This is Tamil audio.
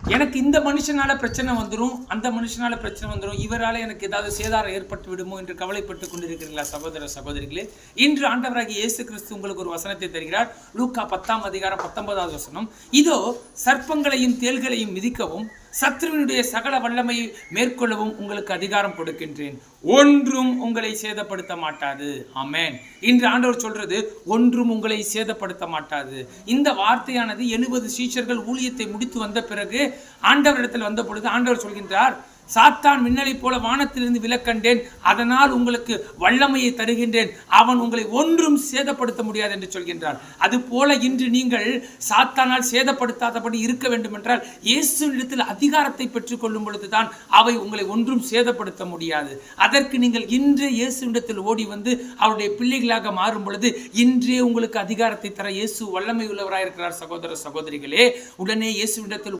எனக்கு இந்த மனுஷனால பிரச்சனை வந்துடும், அந்த மனுஷனால பிரச்சனை வந்துடும், இவரால் எனக்கு ஏதாவது சேதாரம் ஏற்பட்டு விடுமோ என்று கவலைப்பட்டு கொண்டிருக்கிறீர்களா சகோதர சகோதரிகளே? இன்று ஆண்டவராகிய இயேசு கிறிஸ்து உங்களுக்கு ஒரு வசனத்தை தருகிறார். லூக்கா 10:19. இதோ சர்ப்பங்களையும் தேள்களையும் மிதிக்கவும் சத்ருவினுடைய சகல வல்லமையை மேற்கொள்ளவும் உங்களுக்கு அதிகாரம் கொடுக்கின்றேன், ஒன்றும் உங்களை சேதப்படுத்த மாட்டாது. ஆமென். இன்று ஆண்டவர் சொல்றது ஒன்றும் உங்களை சேதப்படுத்த மாட்டாது. இந்த வார்த்தையானது 70 சீஷர்கள் ஊழியத்தை முடித்து வந்த பிறகு ஆண்டவரிடத்தில் வந்த பொழுது ஆண்டவர் சொல்கின்றார், சாத்தான் மின்னலை போல வானத்திலிருந்து விலக்கண்டேன், அதனால் உங்களுக்கு வல்லமையை தருகின்றேன், அவன் உங்களை ஒன்றும் சேதப்படுத்த முடியாது என்று சொல்கின்றார். அது போல இன்று நீங்கள் சாத்தானால் சேதப்படுத்தாதபடி இருக்க வேண்டும் என்றால் இயேசுவிடத்தில் அதிகாரத்தை பெற்றுக் கொள்ளும் பொழுதுதான் அவை உங்களை ஒன்றும் சேதப்படுத்த முடியாது. அதற்கு நீங்கள் இன்றே இயேசுவிடத்தில் ஓடி வந்து அவருடைய பிள்ளைகளாக மாறும் பொழுது இன்றே உங்களுக்கு அதிகாரத்தை தர இயேசு வல்லமை உள்ளவராயிருக்கிறார். சகோதர சகோதரிகளே, உடனே இயேசுவிடத்தில்